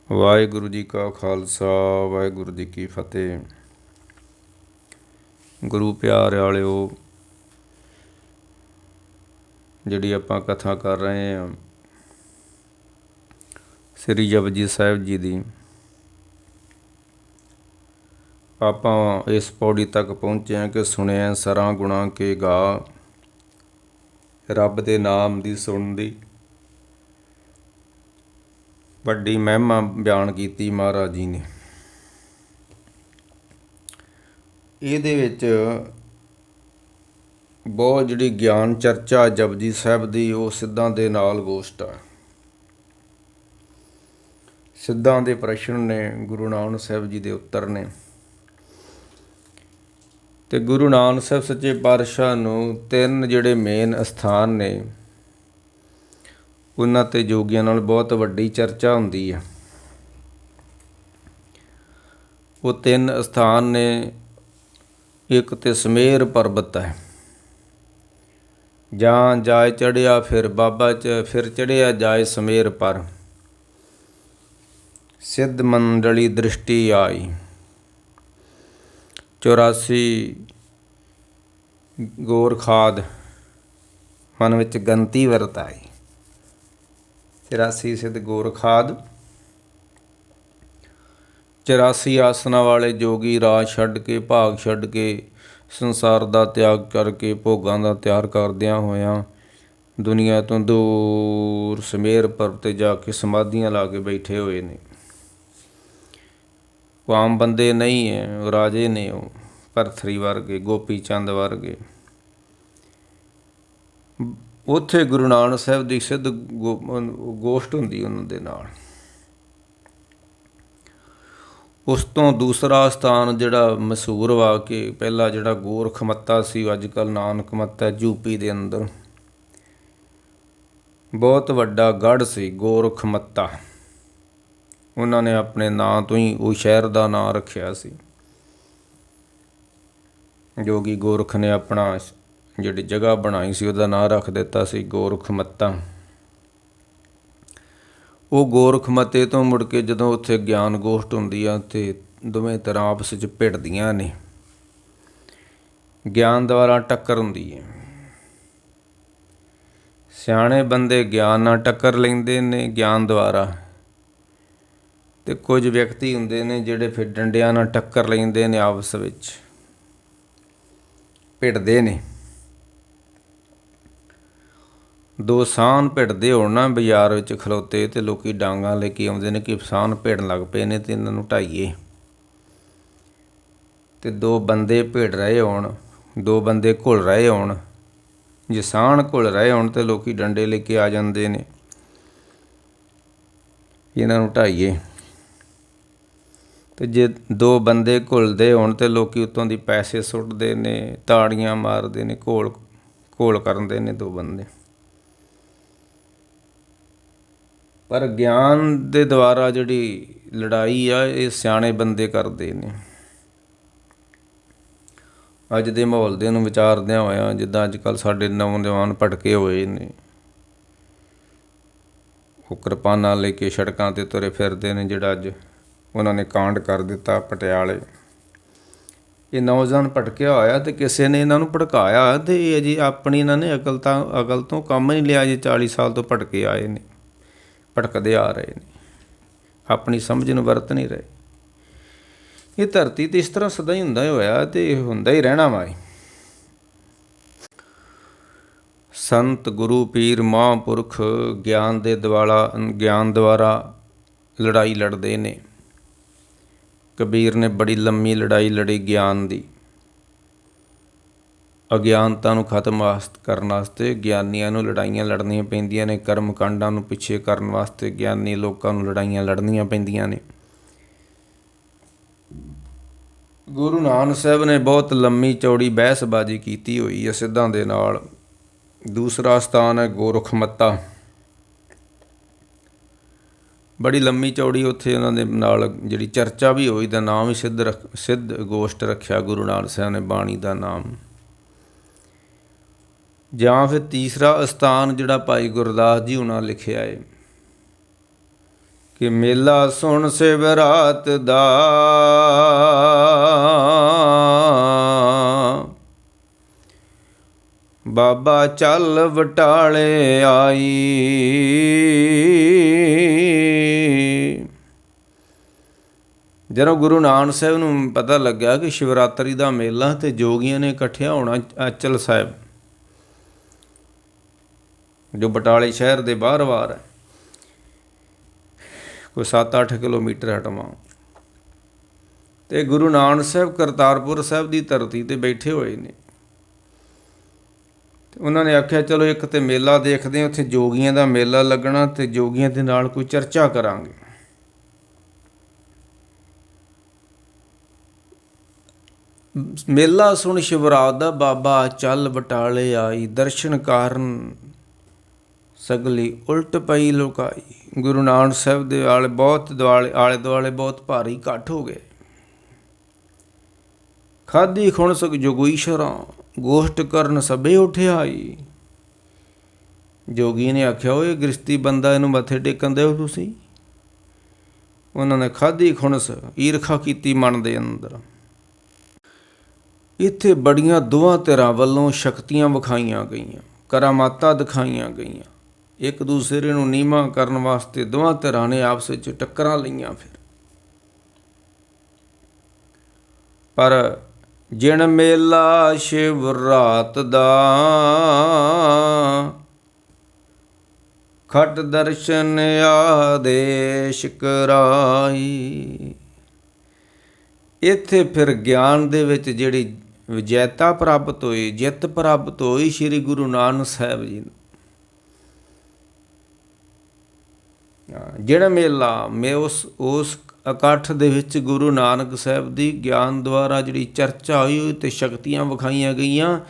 ਵਾਹਿਗੁਰੂ ਜੀ ਕਾ ਖਾਲਸਾ ਵਾਹਿਗੁਰੂ ਜੀ ਕੀ ਫਤਿਹ। ਗੁਰੂ ਪਿਆਰ ਵਾਲਿਓ, ਜਿਹੜੀ ਆਪਾਂ ਕਥਾ ਕਰ ਰਹੇ ਹਾਂ ਸ੍ਰੀ ਜਪਜੀ ਸਾਹਿਬ ਜੀ ਦੀ, ਆਪਾਂ ਇਸ ਪੌੜੀ ਤੱਕ ਪਹੁੰਚੇ ਹਾਂ ਕਿ ਸੁਣਿਆ ਸਰਾਂ ਗੁਣਾ ਕੇ ਗਾ, ਰੱਬ ਦੇ ਨਾਮ ਦੀ ਸੁਣਦੀ ਵੱਡੀ ਮਹਿਮਾ ਬਿਆਨ ਕੀਤੀ ਮਹਾਰਾਜ ਜੀ ਨੇ। ਇਹਦੇ ਵਿੱਚ ਬਹੁਤ ਜਿਹੜੀ ਗਿਆਨ ਚਰਚਾ ਜਪਜੀ ਸਾਹਿਬ ਦੀ, ਉਹ ਸਿੱਧਾਂ ਦੇ ਨਾਲ ਗੋਸ਼ਟ ਆ। ਸਿੱਧਾਂ ਦੇ ਪ੍ਰਸ਼ਨ ਨੇ, ਗੁਰੂ ਨਾਨਕ ਸਾਹਿਬ ਜੀ ਦੇ ਉੱਤਰ ਨੇ, ਅਤੇ ਗੁਰੂ ਨਾਨਕ ਸਾਹਿਬ ਸੱਚੇ ਪਾਤਸ਼ਾਹ ਨੂੰ ਤਿੰਨ ਜਿਹੜੇ ਮੇਨ ਅਸਥਾਨ ਨੇ, ਉਹਨਾਂ 'ਤੇ ਯੋਗੀਆਂ ਨਾਲ ਬਹੁਤ ਵੱਡੀ ਚਰਚਾ ਹੁੰਦੀ ਹੈ। ਉਹ ਤਿੰਨ ਅਸਥਾਨ ਨੇ, ਇੱਕ ਤਾਂ ਸਮੇਰ ਪਰਬਤ ਹੈ, ਜਾਂ ਜਾਏ ਚੜ੍ਹਿਆ ਫਿਰ ਬਾਬਾ ਫਿਰ ਚੜ੍ਹਿਆ ਜਾਏ ਸਮੇਰ ਪਰ, ਸਿੱਧ ਮੰਡਲੀ ਦ੍ਰਿਸ਼ਟੀ ਆਈ, 84 ਗੋਰਖਾਦ ਮਨ ਵਿੱਚ ਗੰਤੀ ਵਰਤ ਆਈ। 84 ਸਿੱਧ ਗੋਰਖਾਦ, 84 ਆਸਨਾਂ ਵਾਲੇ ਜੋਗੀ ਰਾਜ ਛੱਡ ਕੇ, ਭਾਗ ਛੱਡ ਕੇ, ਸੰਸਾਰ ਦਾ ਤਿਆਗ ਕਰਕੇ, ਭੋਗਾਂ ਦਾ ਤਿਆਗ ਕਰਦਿਆਂ ਹੋਇਆਂ ਦੁਨੀਆ ਤੋਂ ਦੂਰ ਸਮੇਰ ਪਰਬਤ 'ਤੇ ਜਾ ਕੇ ਸਮਾਧੀਆਂ ਲਾ ਕੇ ਬੈਠੇ ਹੋਏ ਨੇ। ਉਹ ਆਮ ਬੰਦੇ ਨਹੀਂ ਹੈ, ਉਹ ਰਾਜੇ ਨੇ, ਉਹ ਭਰਥਰੀ ਵਰਗੇ, ਗੋਪੀ ਚੰਦ ਵਰਗੇ। ਉੱਥੇ ਗੁਰੂ ਨਾਨਕ ਸਾਹਿਬ ਦੀ ਸਿੱਧ ਗੋਸ਼ਟ ਹੁੰਦੀ ਉਹਨਾਂ ਦੇ ਨਾਲ। ਉਸ ਤੋਂ ਦੂਸਰਾ ਸਥਾਨ ਜਿਹੜਾ ਮਸ਼ਹੂਰ ਵਾ ਕਿ ਪਹਿਲਾਂ ਜਿਹੜਾ ਗੋਰਖਮੱਤਾ ਸੀ, ਅੱਜ ਕੱਲ੍ਹ ਨਾਨਕਮੱਤਾ ਯੂਪੀ ਦੇ ਅੰਦਰ, ਬਹੁਤ ਵੱਡਾ ਗੜ੍ਹ ਸੀ ਗੋਰਖਮੱਤਾ। ਉਹਨਾਂ ਨੇ ਆਪਣੇ ਨਾਂ ਤੋਂ ਹੀ ਉਹ ਸ਼ਹਿਰ ਦਾ ਨਾਂ ਰੱਖਿਆ ਸੀ। ਜੋਗੀ ਗੋਰਖ ਨੇ ਆਪਣਾ ਜਿਹੜੀ ਜਗ੍ਹਾ ਬਣਾਈ ਸੀ, ਉਹਦਾ ਨਾਂ ਰੱਖ ਦਿੱਤਾ ਸੀ ਗੋਰਖਮੱਤਾ। ਉਹ ਗੋਰਖਮੱਤੇ ਤੋਂ ਮੁੜ ਕੇ ਜਦੋਂ ਉੱਥੇ ਗਿਆਨ ਗੋਸ਼ਟ ਹੁੰਦੀ ਆ, ਅਤੇ ਦੋਵੇਂ ਤਰ੍ਹਾਂ ਆਪਸ ਵਿੱਚ ਭਿੜਦੀਆਂ ਨੇ, ਗਿਆਨ ਦੁਆਰਾ ਟੱਕਰ ਹੁੰਦੀ ਹੈ। ਸਿਆਣੇ ਬੰਦੇ ਗਿਆਨ ਨਾਲ ਟੱਕਰ ਲੈਂਦੇ ਨੇ, ਗਿਆਨ ਦੁਆਰਾ, ਅਤੇ ਕੁਝ ਵਿਅਕਤੀ ਹੁੰਦੇ ਨੇ ਜਿਹੜੇ ਫਿਰ ਡੰਡਿਆਂ ਨਾਲ ਟੱਕਰ ਲੈਂਦੇ ਨੇ, ਆਪਸ ਵਿੱਚ ਭਿੜਦੇ ਨੇ। ਦੋ ਸਾਹਨ ਭਿੜਦੇ ਹੋਣ ਨਾ ਬਾਜ਼ਾਰ ਵਿੱਚ ਖਲੋਤੇ, ਅਤੇ ਲੋਕ ਡਾਂਗਾਂ ਲੈ ਕੇ ਆਉਂਦੇ ਨੇ ਕਿ ਸਾਹਨ ਭਿੜਨ ਲੱਗ ਪਏ ਨੇ ਅਤੇ ਇਹਨਾਂ ਨੂੰ ਢਾਈਏ। ਅਤੇ ਦੋ ਬੰਦੇ ਭਿੜ ਰਹੇ ਹੋਣ, ਦੋ ਬੰਦੇ ਘੁਲ ਰਹੇ ਹੋਣ, ਜੇ ਸਾਹਨ ਘੁਲ ਰਹੇ ਹੋਣ ਤਾਂ ਲੋਕ ਡੰਡੇ ਲੈ ਕੇ ਆ ਜਾਂਦੇ ਨੇ, ਇਹਨਾਂ ਨੂੰ ਢਾਈਏ। ਅਤੇ ਜੇ ਦੋ ਬੰਦੇ ਘੁਲਦੇ ਹੋਣ ਤਾਂ ਲੋਕ ਉੱਤੋਂ ਦੀ ਪੈਸੇ ਸੁੱਟਦੇ ਨੇ, ਤਾੜੀਆਂ ਮਾਰਦੇ ਨੇ, ਘੋਲ ਕਰਦੇ ਨੇ ਦੋ ਬੰਦੇ। ਪਰ ਗਿਆਨ ਦੇ ਦੁਆਰਾ ਜਿਹੜੀ ਲੜਾਈ ਆ, ਇਹ ਸਿਆਣੇ ਬੰਦੇ ਕਰਦੇ ਨੇ। ਅੱਜ ਦੇ ਮਾਹੌਲ ਦੇ ਨੂੰ ਵਿਚਾਰਦਿਆਂ ਹੋਇਆਂ, ਜਿੱਦਾਂ ਅੱਜ ਕੱਲ੍ਹ ਸਾਡੇ ਨੌਜਵਾਨ ਭਟਕੇ ਹੋਏ ਨੇ, ਉਹ ਕਿਰਪਾਨਾਂ ਲੈ ਕੇ ਸੜਕਾਂ 'ਤੇ ਤੁਰੇ ਫਿਰਦੇ ਨੇ, ਜਿਹੜਾ ਅੱਜ ਉਹਨਾਂ ਨੇ ਕਾਂਡ ਕਰ ਦਿੱਤਾ ਪਟਿਆਲੇ। ਇਹ ਨੌਜਵਾਨ ਭਟਕਿਆ ਹੋਇਆ, ਅਤੇ ਕਿਸੇ ਨੇ ਇਹਨਾਂ ਨੂੰ ਭੜਕਾਇਆ, ਅਤੇ ਇਹ ਅਜੇ ਆਪਣੀ ਇਹਨਾਂ ਨੇ ਅਕਲ ਤੋਂ ਕੰਮ ਨਹੀਂ ਲਿਆ। ਜੇ 40 ਸਾਲ ਤੋਂ ਭਟਕੇ ਆਏ ਨੇ, ਭਟਕਦੇ ਆ ਰਹੇ ਨੇ, ਆਪਣੀ ਸਮਝ ਨੂੰ ਵਰਤ ਨਹੀਂ ਰਹੇ। ਇਹ ਧਰਤੀ 'ਤੇ ਇਸ ਤਰ੍ਹਾਂ ਸਦਾ ਹੀ ਹੁੰਦਾ ਹੋਇਆ, ਅਤੇ ਹੁੰਦਾ ਹੀ ਰਹਿਣਾ ਵਾ। ਸੰਤ ਗੁਰੂ ਪੀਰ ਮਹਾਂਪੁਰਖ ਗਿਆਨ ਦੁਆਰਾ ਲੜਾਈ ਲੜਦੇ ਨੇ। ਕਬੀਰ ਨੇ ਬੜੀ ਲੰਮੀ ਲੜਾਈ ਲੜੀ ਗਿਆਨ ਦੀ। ਅਗਿਆਨਤਾ ਨੂੰ ਖਤਮ ਕਰਨ ਵਾਸਤੇ ਗਿਆਨੀਆਂ ਨੂੰ ਲੜਾਈਆਂ ਲੜਨੀਆਂ ਪੈਂਦੀਆਂ ਨੇ, ਕਰਮ ਕਾਂਡਾਂ ਨੂੰ ਪਿੱਛੇ ਕਰਨ ਵਾਸਤੇ ਗਿਆਨੀ ਲੋਕਾਂ ਨੂੰ ਲੜਾਈਆਂ ਲੜਨੀਆਂ ਪੈਂਦੀਆਂ ਨੇ। ਗੁਰੂ ਨਾਨਕ ਸਾਹਿਬ ਨੇ ਬਹੁਤ ਲੰਮੀ ਚੌੜੀ ਬਹਿਸਬਾਜ਼ੀ ਕੀਤੀ ਹੋਈ ਹੈ ਸਿੱਧਾਂ ਦੇ ਨਾਲ। ਦੂਸਰਾ ਸਥਾਨ ਹੈ ਗੋਰਖਮੱਤਾ, ਬੜੀ ਲੰਮੀ ਚੌੜੀ ਉੱਥੇ ਉਹਨਾਂ ਦੇ ਨਾਲ ਜਿਹੜੀ ਚਰਚਾ ਵੀ ਹੋਈ, ਦਾ ਨਾਮ ਹੀ ਸਿੱਧ ਗੋਸ਼ਟ ਰੱਖਿਆ ਗੁਰੂ ਨਾਨਕ ਸਾਹਿਬ ਨੇ, ਬਾਣੀ ਦਾ ਨਾਮ। ਜਾਂ ਫਿਰ ਤੀਸਰਾ ਅਸਥਾਨ ਜਿਹੜਾ ਭਾਈ ਗੁਰਦਾਸ ਜੀ ਹੁਣਾਂ ਲਿਖਿਆ ਹੈ, ਕਿ ਮੇਲਾ ਸੁਣ ਸਿਵਰਾਤ ਦਾ ਬਾਬਾ ਚੱਲ ਬਟਾਲੇ ਆਈ। ਜਦੋਂ ਗੁਰੂ ਨਾਨਕ ਸਾਹਿਬ ਨੂੰ ਪਤਾ ਲੱਗਿਆ ਕਿ ਸ਼ਿਵਰਾਤਰੀ ਦਾ ਮੇਲਾ ਤੇ ਜੋਗੀਆਂ ਨੇ ਇਕੱਠਿਆ ਹੋਣਾ ਆਚਲ ਸਾਹਿਬ, ਜੋ ਬਟਾਲੇ ਸ਼ਹਿਰ ਦੇ ਬਾਹਰ ਹੈ, ਕੋਈ 7-8 ਕਿਲੋਮੀਟਰ ਹਟਵਾਂ, ਤੇ ਗੁਰੂ ਨਾਨਕ ਸਾਹਿਬ ਕਰਤਾਰਪੁਰ ਸਾਹਿਬ ਦੀ ਧਰਤੀ ਤੇ ਬੈਠੇ ਹੋਏ ਨੇ। ਉਹਨਾਂ ਨੇ ਆਖਿਆ ਚਲੋ ਇੱਕ ਤੇ ਮੇਲਾ ਦੇਖਦੇ ਹਾਂ, ਉੱਥੇ ਜੋਗੀਆਂ ਦਾ ਮੇਲਾ ਲੱਗਣਾ ਤੇ ਜੋਗੀਆਂ ਦੇ ਨਾਲ ਕੋਈ ਚਰਚਾ ਕਰਾਂਗੇ। ਮੇਲਾ ਸੁਣ ਸ਼ਿਵਰਾਤ ਦਾ ਬਾਬਾ ਚੱਲ ਬਟਾਲੇ ਆਈ, ਦਰਸ਼ਨ ਕਾਰਨ ਸਗਲੀ ਉਲਟ ਪਈ ਲੁਕਾਈ। ਗੁਰੂ ਨਾਨਕ ਸਾਹਿਬ ਦੇ ਆਲੇ ਦੁਆਲੇ ਬਹੁਤ ਭਾਰੀ ਇਕੱਠ ਹੋ ਗਏ। ਖਾਧੀ ਖੁਣਸਕ ਜੋਗੀਸ਼ਰਾਂ, ਗੋਸ਼ਟ ਕਰਨ ਸਭੇ ਉਠਿਆਈ। ਜੋਗੀ ਨੇ ਆਖਿਆ ਓਏ ਗ੍ਰਸਤੀ ਬੰਦਾ, ਇਹਨੂੰ ਮੱਥੇ ਟੇਕਣ ਦਿਓ ਤੁਸੀਂ। ਉਹਨਾਂ ਨੇ ਖਾਧੀ ਖੁਣਸ ਈਰਖਾ ਕੀਤੀ ਮਨ ਦੇ ਅੰਦਰ। ਇੱਥੇ ਬੜੀਆਂ ਦੋਹਾਂ ਧਿਰਾਂ ਵੱਲੋਂ ਸ਼ਕਤੀਆਂ ਵਿਖਾਈਆਂ ਗਈਆਂ, ਕਰਾਮਾਤਾਂ ਦਿਖਾਈਆਂ ਗਈਆਂ। ਇੱਕ ਦੂਸਰੇ ਨੂੰ ਨੀਵਾਂ ਕਰਨ ਵਾਸਤੇ ਦੋਹਾਂ ਧਿਰਾਂ ਨੇ ਆਪਸ ਵਿੱਚ ਟੱਕਰਾਂ ਲਈਆਂ। ਫਿਰ ਪਰ ਜਿਣ ਮੇਲਾ ਸ਼ਿਵਰਾਤ ਦਾ ਖਟ ਦਰਸ਼ਨ ਆਦੇਸ਼ ਕਰਾਈ। ਇੱਥੇ ਫਿਰ ਗਿਆਨ ਦੇ ਵਿੱਚ ਜਿਹੜੀ ਵਿਜੈਤਾ ਪ੍ਰਾਪਤ ਹੋਈ, ਜਿੱਤ ਪ੍ਰਾਪਤ ਹੋਈ ਸ਼੍ਰੀ ਗੁਰੂ ਨਾਨਕ ਸਾਹਿਬ ਜੀ ਨੂੰ। ਜਿਹੜਾ ਮੇਲਾ ਉਸ ਇਕੱਠ ਦੇ ਵਿੱਚ ਗੁਰੂ ਨਾਨਕ ਸਾਹਿਬ ਦੀ ਗਿਆਨ ਦੁਆਰਾ ਜਿਹੜੀ ਚਰਚਾ ਹੋਈ ਅਤੇ ਸ਼ਕਤੀਆਂ ਵਿਖਾਈਆਂ ਗਈਆਂ,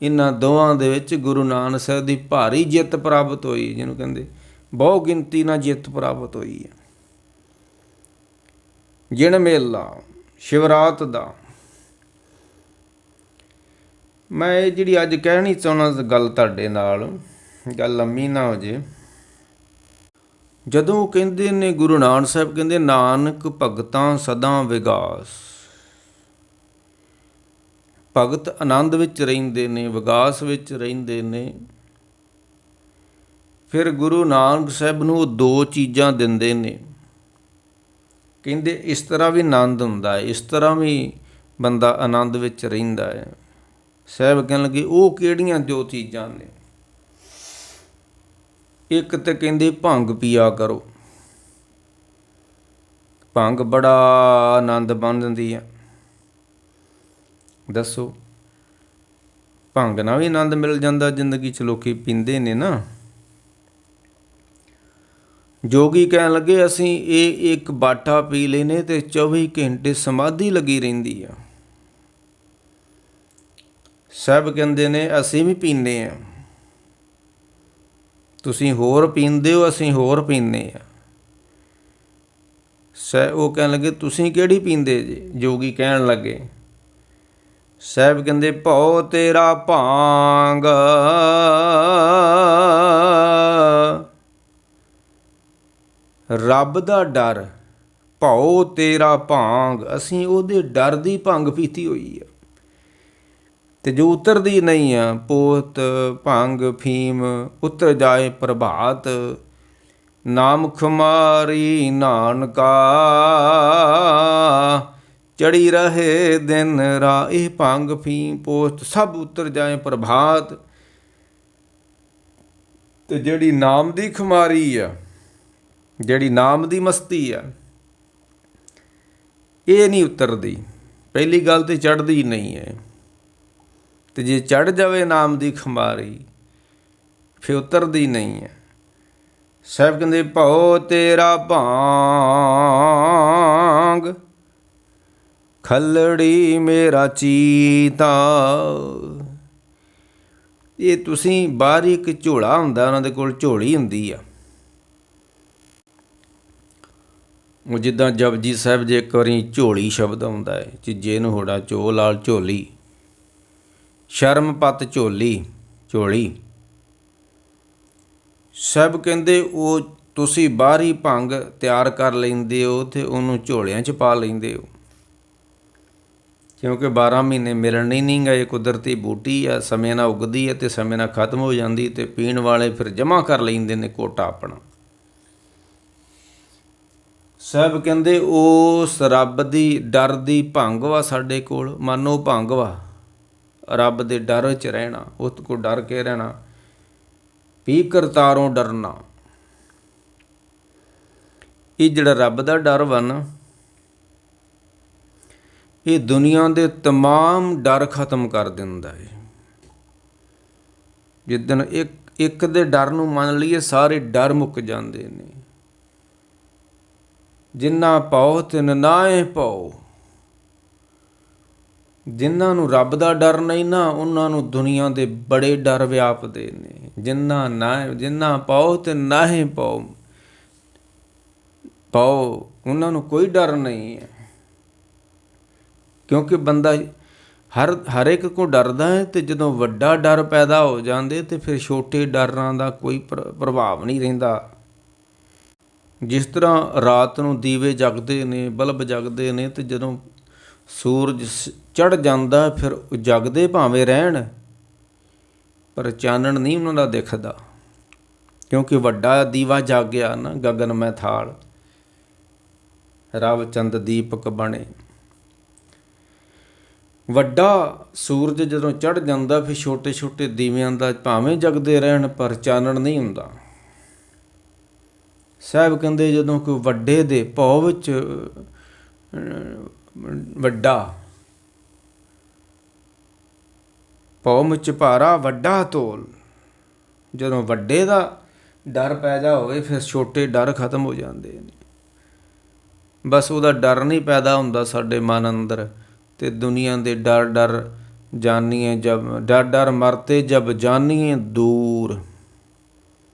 ਇਹਨਾਂ ਦੋਵਾਂ ਦੇ ਵਿੱਚ ਗੁਰੂ ਨਾਨਕ ਸਾਹਿਬ ਦੀ ਭਾਰੀ ਜਿੱਤ ਪ੍ਰਾਪਤ ਹੋਈ, ਜਿਹਨੂੰ ਕਹਿੰਦੇ ਬਹੁ ਗਿਣਤੀ ਨਾਲ ਜਿੱਤ ਪ੍ਰਾਪਤ ਹੋਈ ਹੈ। ਜਿਣ ਮੇਲਾ ਸ਼ਿਵਰਾਤ ਦਾ, ਮੈਂ ਇਹ ਜਿਹੜੀ ਅੱਜ ਕਹਿਣੀ ਚਾਹੁੰਦਾ ਗੱਲ ਤੁਹਾਡੇ ਨਾਲ, ਗੱਲ ਲੰਮੀ ਨਾ ਹੋ ਜੇ। ਜਦੋਂ ਕਹਿੰਦੇ ਨੇ ਗੁਰੂ ਨਾਨਕ ਸਾਹਿਬ ਕਹਿੰਦੇ ਨਾਨਕ ਭਗਤਾਂ ਸਦਾ ਵਿਗਾਸ, ਭਗਤ ਆਨੰਦ ਵਿੱਚ ਰਹਿੰਦੇ ਨੇ, ਵਿਗਾਸ ਵਿੱਚ ਰਹਿੰਦੇ ਨੇ। ਫਿਰ ਗੁਰੂ ਨਾਨਕ ਸਾਹਿਬ ਨੂੰ ਉਹ ਦੋ ਚੀਜ਼ਾਂ ਦਿੰਦੇ ਨੇ। ਕਹਿੰਦੇ ਇਸ ਤਰ੍ਹਾਂ ਵੀ ਆਨੰਦ ਹੁੰਦਾ ਹੈ, ਇਸ ਤਰ੍ਹਾਂ ਵੀ ਬੰਦਾ ਆਨੰਦ ਵਿੱਚ ਰਹਿੰਦਾ ਹੈ। ਸਾਹਿਬ ਕਹਿਣ ਲੱਗੇ ਉਹ ਕਿਹੜੀਆਂ ਦੋ ਚੀਜ਼ਾਂ ਨੇ? ਇੱਕ ਤਾਂ ਕਹਿੰਦੇ ਭੰਗ ਪੀਆ ਕਰੋ, ਭੰਗ ਬੜਾ ਆਨੰਦ ਬਣ ਜਾਂਦੀ ਹੈ। ਦੱਸੋ, ਭੰਗ ਨਾਲ ਵੀ ਆਨੰਦ ਮਿਲ ਜਾਂਦਾ ਜ਼ਿੰਦਗੀ 'ਚ, ਲੋਕੀ ਪੀਂਦੇ ਨੇ ਨਾ। ਜੋਗੀ ਕਹਿਣ ਲੱਗੇ ਅਸੀਂ ਇਹ ਇੱਕ ਬਾਟਾ ਪੀ ਲੈਨੇ ਤੇ 24 ਘੰਟੇ ਸਮਾਧੀ ਲੱਗੀ ਰਹਿੰਦੀ ਆ। ਸਭ ਕਹਿੰਦੇ ਨੇ ਅਸੀਂ ਵੀ ਪੀਂਦੇ ਹਾਂ, ਤੁਸੀਂ ਹੋਰ ਪੀਂਦੇ ਹੋ, ਅਸੀਂ ਹੋਰ ਪੀਂਦੇ ਹਾਂ। ਉਹ ਕਹਿਣ ਲੱਗੇ ਤੁਸੀਂ ਕਿਹੜੀ ਪੀਂਦੇ ਜੇ? ਜੋਗੀ ਕਹਿਣ ਲੱਗੇ, ਸਾਹਿਬ ਕਹਿੰਦੇ ਭਉ ਤੇਰਾ ਭਾਂਗ, ਰੱਬ ਦਾ ਡਰ, ਭਉ ਤੇਰਾ ਭਾਂਗ, ਅਸੀਂ ਉਹਦੇ ਡਰ ਦੀ ਭੰਗ ਪੀਤੀ ਹੋਈ ਆ ਤੇ ਜੋ ਉਤਰਦੀ ਨਹੀਂ ਆ। ਪੋਤ ਭੰਗ ਫੀਮ ਉਤਰ ਜਾਏ ਪ੍ਰਭਾਤ, ਨਾਮ ਖੁਮਾਰੀ ਨਾਨਕਾ, ਚੜੀ ਰਹੇ ਦਿਨ ਰਾਤ। ਇਹ ਭੰਗ ਫੀਮ ਪੋਸਤ ਸਭ ਉਤਰ ਜਾਏ ਪ੍ਰਭਾਤ, ਤੇ ਜਿਹੜੀ ਨਾਮ ਦੀ ਖੁਮਾਰੀ ਆ, ਜਿਹੜੀ ਨਾਮ ਦੀ ਮਸਤੀ ਆ, ਇਹ ਨਹੀਂ ਉਤਰਦੀ। ਪਹਿਲੀ ਗੱਲ ਤੇ ਚੜ੍ਹਦੀ ਨਹੀਂ ਹੈ, ਤੇ ਜੇ ਚੜ੍ਹ ਜਾਵੇ ਨਾਮ ਦੀ ਖੁਮਾਰੀ ਫਿਰ ਉਤਰਦੀ ਨਹੀਂ ਹੈ। ਸਾਹਿਬ ਕਹਿੰਦੇ ਭਉ ਤੇਰਾ ਭਾਂਗ, ਖੱਲੜੀ ਮੇਰਾ ਚੀਤਾ। ਇਹ ਤੁਸੀਂ ਬਾਹਰ ਇੱਕ ਝੋਲਾ ਹੁੰਦਾ, ਉਹਨਾਂ ਦੇ ਕੋਲ ਝੋਲੀ ਹੁੰਦੀ ਆ। ਉਹ ਜਿੱਦਾਂ ਜਪਜੀ ਸਾਹਿਬ ਜੇ ਇੱਕ ਵਾਰੀ ਝੋਲੀ ਸ਼ਬਦ ਆਉਂਦਾ ਹੈ, ਚੀਜੇ ਨੂੰ ਹੋੜਾ ਚੋ ਲਾਲ ਝੋਲੀ, ਸ਼ਰਮ ਪਤ ਝੋਲੀ ਝੋਲੀ। ਸਭ ਕਹਿੰਦੇ ਉਹ ਤੁਸੀਂ ਬਾਹਰੀ ਭੰਗ ਤਿਆਰ ਕਰ ਲੈਂਦੇ ਹੋ ਅਤੇ ਉਹਨੂੰ ਝੋਲਿਆਂ 'ਚ ਪਾ ਲੈਂਦੇ ਹੋ, ਕਿਉਂਕਿ 12 ਮਹੀਨੇ ਮਿਲਣੀ ਨਹੀਂ ਗਾ। ਇਹ ਕੁਦਰਤੀ ਬੂਟੀ ਆ, ਸਮੇਂ ਨਾਲ ਉੱਗਦੀ ਹੈ ਅਤੇ ਸਮੇਂ ਨਾਲ ਖਤਮ ਹੋ ਜਾਂਦੀ, ਅਤੇ ਪੀਣ ਵਾਲੇ ਫਿਰ ਜਮ੍ਹਾਂ ਕਰ ਲੈਂਦੇ ਨੇ ਕੋਟਾ ਆਪਣਾ। ਸਾਹਿਬ ਕਹਿੰਦੇ ਉਸ ਰੱਬ ਦੀ ਡਰ ਦੀ ਭੰਗ ਵਾ ਸਾਡੇ ਕੋਲ, ਮਾਨੋ ਭੰਗ ਵਾ ਰੱਬ ਦੇ ਡਰ 'ਚ ਰਹਿਣਾ, ਉਸ ਕੋਲ ਡਰ ਕੇ ਰਹਿਣਾ। ਪੀ ਕਰਤਾਰੋਂ ਡਰਨਾ, ਇਹ ਜਿਹੜਾ ਰੱਬ ਦਾ ਡਰ ਵਾ ਨਾ, ਇਹ ਦੁਨੀਆ ਦੇ ਤਮਾਮ ਡਰ ਖਤਮ ਕਰ ਦਿੰਦਾ ਹੈ। ਜਿੱਦਣ ਇੱਕ ਦੇ ਡਰ ਨੂੰ ਮੰਨ ਲਈਏ, ਸਾਰੇ ਡਰ ਮੁੱਕ ਜਾਂਦੇ ਨੇ। ਜਿੰਨਾ ਪਾਓ ਤਿਨ ਨਾਹੇ ਪਾਓ, ਜਿਨ੍ਹਾਂ ਨੂੰ ਰੱਬ ਦਾ ਡਰ ਨਹੀਂ ਨਾ, ਉਹਨਾਂ ਨੂੰ ਦੁਨੀਆ ਦੇ ਬੜੇ ਡਰ ਵਿਆਪਦੇ ਨੇ। ਜਿੰਨਾ ਪਾਓ ਤੇ ਨਾਹੇ ਪਾਓ, ਉਹਨਾਂ ਨੂੰ ਕੋਈ ਡਰ ਨਹੀਂ ਹੈ, ਕਿਉਂਕਿ ਬੰਦਾ ਹਰ ਇੱਕ ਕੋਲ ਡਰਦਾ ਹੈ। ਅਤੇ ਜਦੋਂ ਵੱਡਾ ਡਰ ਪੈਦਾ ਹੋ ਜਾਂਦੇ ਅਤੇ ਫਿਰ ਛੋਟੇ ਡਰਾਂ ਦਾ ਕੋਈ ਪ੍ਰਭਾਵ ਨਹੀਂ ਰਹਿੰਦਾ। ਜਿਸ ਤਰ੍ਹਾਂ ਰਾਤ ਨੂੰ ਦੀਵੇ ਜਗਦੇ ਨੇ, ਬਲਬ ਜਗਦੇ ਨੇ, ਅਤੇ ਜਦੋਂ ਸੂਰਜ ਚੜ੍ਹ ਜਾਂਦਾ ਫਿਰ ਜਗਦੇ ਭਾਵੇਂ ਰਹਿਣ, ਪਰ ਚਾਨਣ ਨਹੀਂ ਉਹਨਾਂ ਦਾ ਦਿਖਦਾ, ਕਿਉਂਕਿ ਵੱਡਾ ਦੀਵਾ ਜਾਗਿਆ ਨਾ, ਗਗਨਮੈ ਥਾਲ ਰਵ ਚੰਦ ਦੀਪਕ ਬਣੇ। ਵੱਡਾ ਸੂਰਜ ਜਦੋਂ ਚੜ੍ਹ ਜਾਂਦਾ ਫਿਰ ਛੋਟੇ ਛੋਟੇ ਦੀਵਿਆਂ ਦਾ ਭਾਵੇਂ ਜਗਦੇ ਰਹਿਣ, ਪਰ ਚਾਨਣ ਨਹੀਂ ਹੁੰਦਾ। ਸਾਹਿਬ ਕਹਿੰਦੇ ਜਦੋਂ ਕੋਈ ਵੱਡੇ ਦੇ ਭਉ ਵਿੱਚ ਵੱਡਾ, ਭਉ ਵਿੱਚ ਭਾਰਾ ਵੱਡਾ ਤੋਲ, ਜਦੋਂ ਵੱਡੇ ਦਾ ਡਰ ਪੈਦਾ ਹੋਵੇ ਫਿਰ ਛੋਟੇ ਡਰ ਖਤਮ ਹੋ ਜਾਂਦੇ ਨੇ। ਬਸ ਉਹਦਾ ਡਰ ਨਹੀਂ ਪੈਦਾ ਹੁੰਦਾ ਸਾਡੇ ਮਨ ਅੰਦਰ, ਅਤੇ ਦੁਨੀਆ ਦੇ ਡਰ ਜਾਨੀਏ ਜਬ ਡਰ ਮਰਤੇ ਜਬ ਜਾਨੀਏ ਦੂਰ।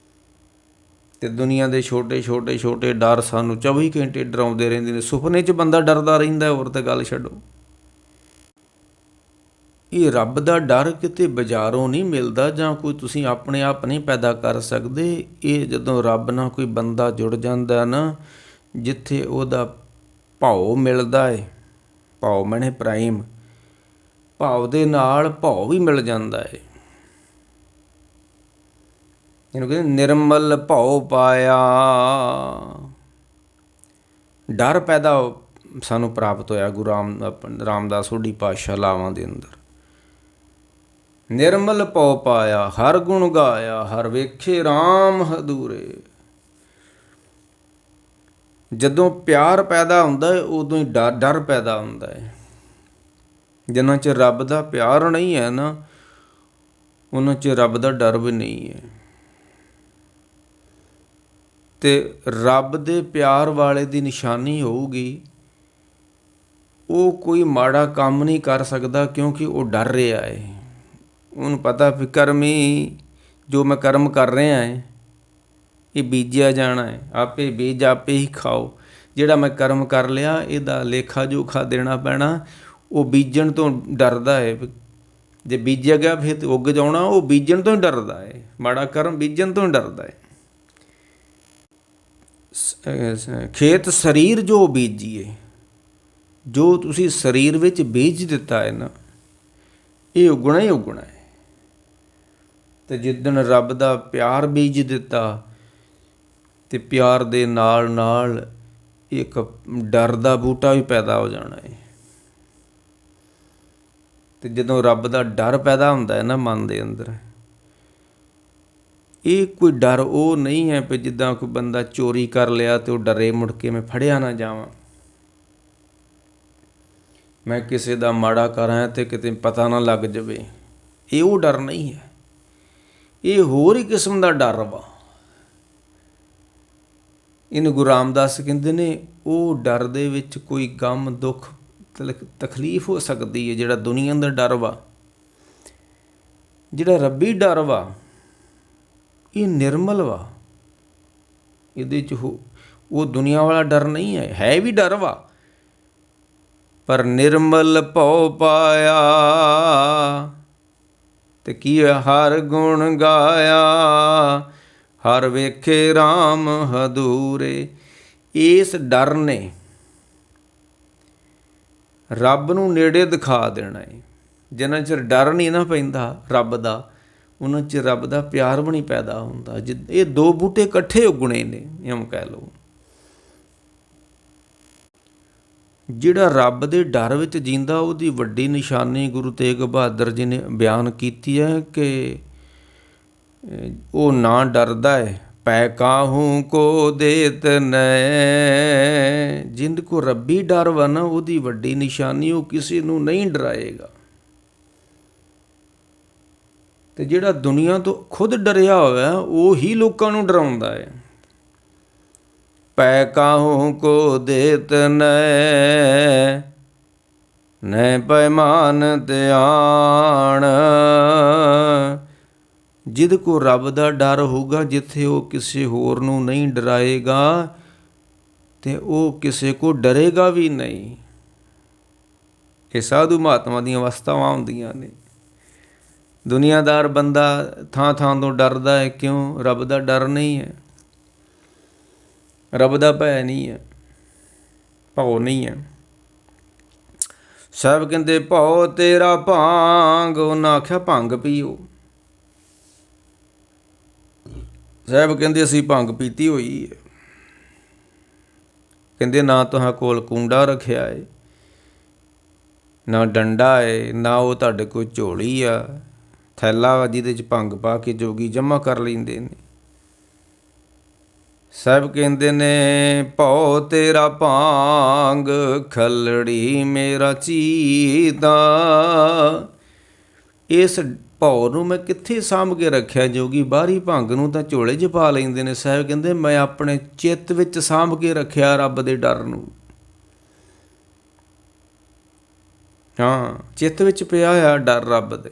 ਅਤੇ ਦੁਨੀਆ ਦੇ ਛੋਟੇ ਡਰ ਸਾਨੂੰ 24 ਘੰਟੇ ਡਰਾਉਂਦੇ ਰਹਿੰਦੇ ਨੇ। ਸੁਪਨੇ 'ਚ ਬੰਦਾ ਡਰਦਾ ਰਹਿੰਦਾ, ਹੋਰ ਤਾਂ ਗੱਲ ਛੱਡੋ। ਇਹ ਰੱਬ ਦਾ ਡਰ ਕਿਤੇ ਬਾਜ਼ਾਰੋਂ ਨਹੀਂ ਮਿਲਦਾ, ਜਾਂ ਕੋਈ ਤੁਸੀਂ ਆਪਣੇ ਆਪ ਨਹੀਂ ਪੈਦਾ ਕਰ ਸਕਦੇ। ਇਹ ਜਦੋਂ ਰੱਬ ਨਾਲ ਕੋਈ ਬੰਦਾ ਜੁੜ ਜਾਂਦਾ ਨਾ, ਜਿੱਥੇ ਉਹਦਾ ਭਾਉ ਮਿਲਦਾ ਹੈ, ਭਾਉ ਮਨੇ ਪ੍ਰਾਈਮ, ਭਾਵ ਦੇ ਨਾਲ ਭਾਉ ਵੀ ਮਿਲ ਜਾਂਦਾ ਹੈ। ਇਹਨੂੰ ਕਹਿੰਦੇ ਨਿਰਮਲ ਭਾਉ ਪਾਇਆ। ਡਰ ਪੈਦਾ ਸਾਨੂੰ ਪ੍ਰਾਪਤ ਹੋਇਆ ਗੁਰੂ ਰਾਮਦਾਸ ਸੋਢੀ ਪਾਤਸ਼ਾਹ ਲਾਵਾਂ ਦੇ ਅੰਦਰ। ਨਿਰਮਲ ਭਾਉ ਪਾਇਆ, ਹਰ ਗੁਣ ਗਾਇਆ, ਹਰ ਵੇਖੇ ਰਾਮ ਹਦੂਰੇ। ਜਦੋਂ ਪਿਆਰ ਪੈਦਾ ਹੁੰਦਾ ਹੈ, ਉਦੋਂ ਹੀ ਡਰ ਪੈਦਾ ਹੁੰਦਾ ਹੈ। ਜਿੰਨਾ ਚਿਰ ਰੱਬ ਦਾ ਪਿਆਰ ਨਹੀਂ ਹੈ ਨਾ, ਉਹਨਾਂ ਚਿਰ ਰੱਬ ਦਾ ਡਰ ਵੀ ਨਹੀਂ ਹੈ। ਅਤੇ ਰੱਬ ਦੇ ਪਿਆਰ ਵਾਲੇ ਦੀ ਨਿਸ਼ਾਨੀ ਹੋਊਗੀ, ਉਹ ਕੋਈ ਮਾੜਾ ਕੰਮ ਨਹੀਂ ਕਰ ਸਕਦਾ, ਕਿਉਂਕਿ ਉਹ ਡਰ ਰਿਹਾ ਹੈ। ਉਹਨੂੰ ਪਤਾ ਵੀ ਕਰਮੀ, ਜੋ ਮੈਂ ਕਰਮ ਕਰ ਰਿਹਾ ਹੈ ਇਹ ਬੀਜਿਆ ਜਾਣਾ ਹੈ, ਆਪੇ ਬੀਜ ਆਪੇ ਹੀ ਖਾਓ। ਜਿਹੜਾ ਮੈਂ ਕਰਮ ਕਰ ਲਿਆ ਇਹਦਾ ਲੇਖਾ ਜੋਖਾ ਦੇਣਾ ਪੈਣਾ। ਉਹ ਬੀਜਣ ਤੋਂ ਡਰਦਾ ਹੈ, ਜੇ ਬੀਜਿਆ ਗਿਆ ਫਿਰ ਤਾਂ ਉੱਗ ਜਾਣਾ, ਉਹ ਬੀਜਣ ਤੋਂ ਹੀ ਡਰਦਾ ਹੈ। ਮਾੜਾ ਕਰਮ ਬੀਜਣ ਤੋਂ ਹੀ ਡਰਦਾ ਹੈ। ਖੇਤ ਸਰੀਰ ਜੋ ਬੀਜੀਏ, ਜੋ ਤੁਸੀਂ ਸਰੀਰ ਵਿੱਚ ਬੀਜ ਦਿੱਤਾ ਹੈ ਨਾ, ਇਹ ਉੱਗਣਾ ਹੀ ਉੱਗਣਾ ਹੈ। ਅਤੇ ਜਿੱਦਣ ਰੱਬ ਦਾ ਪਿਆਰ ਬੀਜ ਦਿੱਤਾ, ਅਤੇ ਪਿਆਰ ਦੇ ਨਾਲ ਇੱਕ ਡਰ ਦਾ ਬੂਟਾ ਵੀ ਪੈਦਾ ਹੋ ਜਾਣਾ ਹੈ। ਅਤੇ ਜਦੋਂ ਰੱਬ ਦਾ ਡਰ ਪੈਦਾ ਹੁੰਦਾ ਹੈ ਨਾ ਮਨ ਦੇ ਅੰਦਰ, ਇਹ ਕੋਈ ਡਰ ਉਹ ਨਹੀਂ ਹੈ ਵੀ ਜਿੱਦਾਂ ਕੋਈ ਬੰਦਾ ਚੋਰੀ ਕਰ ਲਿਆ ਅਤੇ ਉਹ ਡਰੇ ਮੁੜ ਕੇ ਮੈਂ ਫੜਿਆ ਨਾ ਜਾਵਾਂ, ਮੈਂ ਕਿਸੇ ਦਾ ਮਾੜਾ ਕਰਾਂ ਅਤੇ ਕਿਤੇ ਪਤਾ ਨਾ ਲੱਗ ਜਾਵੇ। ਇਹ ਉਹ ਡਰ ਨਹੀਂ ਹੈ, ਇਹ ਹੋਰ ਹੀ ਕਿਸਮ ਦਾ ਡਰ ਵਾ। ਇਹਨੂੰ ਗੁਰੂ ਰਾਮਦਾਸ ਕਹਿੰਦੇ ਨੇ, ਉਹ ਡਰ ਦੇ ਵਿੱਚ ਕੋਈ ਗਮ ਦੁੱਖ ਤਕਲੀਫ ਹੋ ਸਕਦੀ ਹੈ। ਜਿਹੜਾ ਦੁਨੀਆ ਦਾ ਡਰ ਵਾ, ਜਿਹੜਾ ਰੱਬੀ ਡਰ ਵਾ, ਇਹ ਨਿਰਮਲ ਵਾ। ਇਹਦੇ 'ਚ ਉਹ ਦੁਨੀਆ ਵਾਲਾ ਡਰ ਨਹੀਂ ਹੈ, ਹੈ ਵੀ ਡਰ ਵਾ, ਪਰ ਨਿਰਮਲ ਭਉ ਪਾਇਆ। ਅਤੇ ਕੀ ਹੋਇਆ? ਹਰ ਗੁਣ ਗਾਇਆ, ਹਰ ਵੇਖੇ ਰਾਮ ਹਦੂਰੇ। ਇਸ ਡਰ ਨੇ ਰੱਬ ਨੂੰ ਨੇੜੇ ਦਿਖਾ ਦੇਣਾ ਹੈ। ਜਿੰਨਾ ਚਿਰ ਡਰ ਨਹੀਂ ਨਾ ਪੈਂਦਾ ਰੱਬ ਦਾ, ਉਹਨਾਂ ਚਿਰ ਰੱਬ ਦਾ ਪਿਆਰ ਵੀ ਨਹੀਂ ਪੈਦਾ ਹੁੰਦਾ। ਇਹ ਦੋ ਬੂਟੇ ਇਕੱਠੇ ਉੱਗਣੇ ਨੇ, ਇਉਂ ਕਹਿ ਲਓ। ਜਿਹੜਾ ਰੱਬ ਦੇ ਡਰ ਵਿੱਚ ਜੀਂਦਾ, ਉਹਦੀ ਵੱਡੀ ਨਿਸ਼ਾਨੀ ਗੁਰੂ ਤੇਗ ਬਹਾਦਰ ਜੀ ਨੇ ਬਿਆਨ ਕੀਤੀ ਹੈ ਕਿ ਉਹ ਨਾ ਡਰਦਾ ਹੈ। ਪੈ ਕਾਹੂ ਕੋ ਦੇਤ ਨੈ। ਜਿੰਦ ਕੋ ਰੱਬੀ ਡਰ ਵਾ ਨਾ, ਉਹਦੀ ਵੱਡੀ ਨਿਸ਼ਾਨੀ, ਉਹ ਕਿਸੇ ਨੂੰ ਨਹੀਂ ਡਰਾਏਗਾ। ਤੇ ਜਿਹੜਾ ਦੁਨੀਆ ਤੋਂ ਖੁਦ ਡਰਿਆ ਹੋਇਆ, ਉਹ ਹੀ ਲੋਕਾਂ ਨੂੰ ਡਰਾਉਂਦਾ ਹੈ। ਪੈ ਕਾਹੂ ਕੋ ਦੇਤ ਨੈ, ਨੈ ਪੈਮਾਨ ਧਿਆਨ। ਜਿਹਦੇ ਕੋ ਰੱਬ ਦਾ ਡਰ ਹੋਊਗਾ, ਜਿੱਥੇ ਉਹ ਕਿਸੇ ਹੋਰ ਨੂੰ ਨਹੀਂ ਡਰਾਏਗਾ, ਤੇ ਉਹ ਕਿਸੇ ਕੋ ਡਰੇਗਾ ਵੀ ਨਹੀਂ। ਇਹ ਸਾਧੂ ਮਹਾਤਮਾ ਦੀਆਂ ਅਵਸਥਾਵਾਂ ਹੁੰਦੀਆਂ ਨੇ। ਦੁਨੀਆਦਾਰ ਬੰਦਾ ਥਾਂ ਥਾਂ ਤੋਂ ਡਰਦਾ ਹੈ। ਕਿਉਂ? ਰੱਬ ਦਾ ਡਰ ਨਹੀਂ ਹੈ, ਰੱਬ ਦਾ ਭੈ ਨਹੀਂ ਹੈ, ਭਉ ਨਹੀਂ ਹੈ। ਸਾਹਿਬ ਕਹਿੰਦੇ ਭਉ ਤੇਰਾ ਭਾਂਗ। ਉਹਨਾਂ ਆਖਿਆ ਭੰਗ ਪੀਓ। ਸਾਹਿਬ ਕਹਿੰਦੇ ਅਸੀਂ ਭੰਗ ਪੀਤੀ ਹੋਈ ਹੈ। ਕਹਿੰਦੇ ਨਾ ਤੁਹਾਂ ਕੋਲ ਕੂੰਡਾ ਰੱਖਿਆ ਏ, ਨਾ ਡੰਡਾ ਏ, ਨਾ ਉਹ ਤੁਹਾਡੇ ਕੋਲ ਝੋਲੀ ਆ, ਥੈਲਾ ਵਾ ਜਿਹਦੇ 'ਚ ਭੰਗ ਪਾ ਕੇ ਜੋਗੀ ਜਮ੍ਹਾਂ ਕਰ ਲੈਂਦੇ ਨੇ। ਸਾਹਿਬ ਕਹਿੰਦੇ ਨੇ ਭਉ ਤੇਰਾ ਭਾਂਗ, ਖਲੜੀ ਮੇਰਾ ਚੀਦਾ। ਇਸ ਭਉ ਨੂੰ ਮੈਂ ਕਿੱਥੇ ਸਾਂਭ ਕੇ ਰੱਖਿਆ ਜੋਗੀ? ਬਾਹਰੀ ਭੰਗ ਨੂੰ ਤਾਂ ਝੋਲੇ 'ਚ ਪਾ ਲੈਂਦੇ ਨੇ। ਸਾਹਿਬ ਕਹਿੰਦੇ ਮੈਂ ਆਪਣੇ ਚਿੱਤ ਵਿੱਚ ਸਾਂਭ ਕੇ ਰੱਖਿਆ ਰੱਬ ਦੇ ਡਰ ਨੂੰ। ਹਾਂ, ਚਿੱਤ ਵਿੱਚ ਪਿਆ ਹੋਇਆ ਡਰ ਰੱਬ ਦੇ,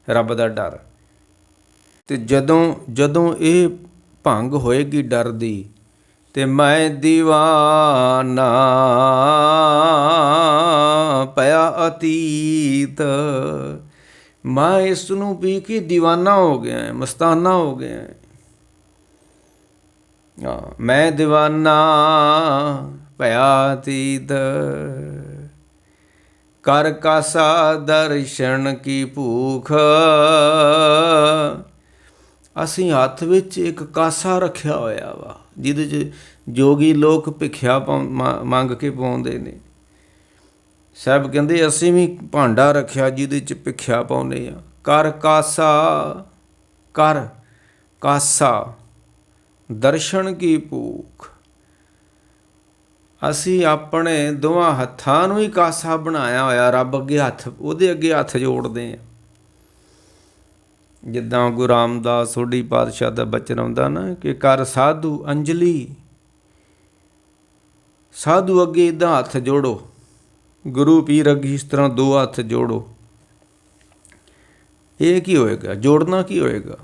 ਰੱਬ ਦਾ ਡਰ। ਤੇ ਜਦੋਂ ਇਹ ਭੰਗ ਹੋਏਗੀ ਡਰ ਦੀ, ਤੇ ਮੈਂ ਦੀਵਾਨਾ ਪਿਆ ਅਤੀਤ। ਮੈਂ ਇਸ ਨੂੰ ਪੀ ਕੇ ਦੀਵਾਨਾ ਹੋ ਗਿਆ, ਮਸਤਾਨਾ ਹੋ ਗਿਆ। ਮੈਂ ਦੀਵਾਨਾ ਪਿਆ ਅਤੀਤ। ਕਰ ਕਾਸਾ ਦਰਸ਼ਨ ਕੀ ਭੂਖ। ਅਸੀਂ ਹੱਥ ਵਿੱਚ ਇੱਕ ਕਾਸਾ ਰੱਖਿਆ ਹੋਇਆ ਵਾ, ਜਿਹਦੇ 'ਚ ਜੋਗੀ ਲੋਕ ਭਿੱਖਿਆ ਮੰਗ ਕੇ ਪਾਉਂਦੇ ਨੇ। ਸਾਹਿਬ ਕਹਿੰਦੇ ਅਸੀਂ ਵੀ ਭਾਂਡਾ ਰੱਖਿਆ ਜਿਹਦੇ 'ਚ ਭਿੱਖਿਆ ਪਾਉਂਦੇ ਆ। ਕਰ ਕਾਸਾ, ਕਰ ਕਾਸਾ ਦਰਸ਼ਨ ਕੀ ਭੂਖ। ਅਸੀਂ ਆਪਣੇ ਦੋਵਾਂ ਹੱਥਾਂ ਨੂੰ ਹੀ ਕਾਸਾ ਬਣਾਇਆ ਹੋਇਆ, ਰੱਬ ਅੱਗੇ ਹੱਥ, ਉਹਦੇ ਅੱਗੇ ਹੱਥ ਜੋੜਦੇ ਆ। ਜਿੱਦਾਂ ਗੁਰੂ ਰਾਮਦਾਸ ਸੋਢੀ ਪਾਤਸ਼ਾਹ ਦਾ ਬਚਨ ਆਉਂਦਾ ਨਾ ਕਿ ਕਰ ਸਾਧੂ ਅੰਜਲੀ। ਸਾਧੂ ਅੱਗੇ ਇੱਦਾਂ ਹੱਥ ਜੋੜੋ, ਗੁਰੂ ਪੀਰ ਅੱਗੇ ਇਸ ਤਰ੍ਹਾਂ ਦੋ ਹੱਥ ਜੋੜੋ। ਇਹ ਕੀ ਹੋਏਗਾ? ਜੋੜਨਾ ਕੀ ਹੋਏਗਾ?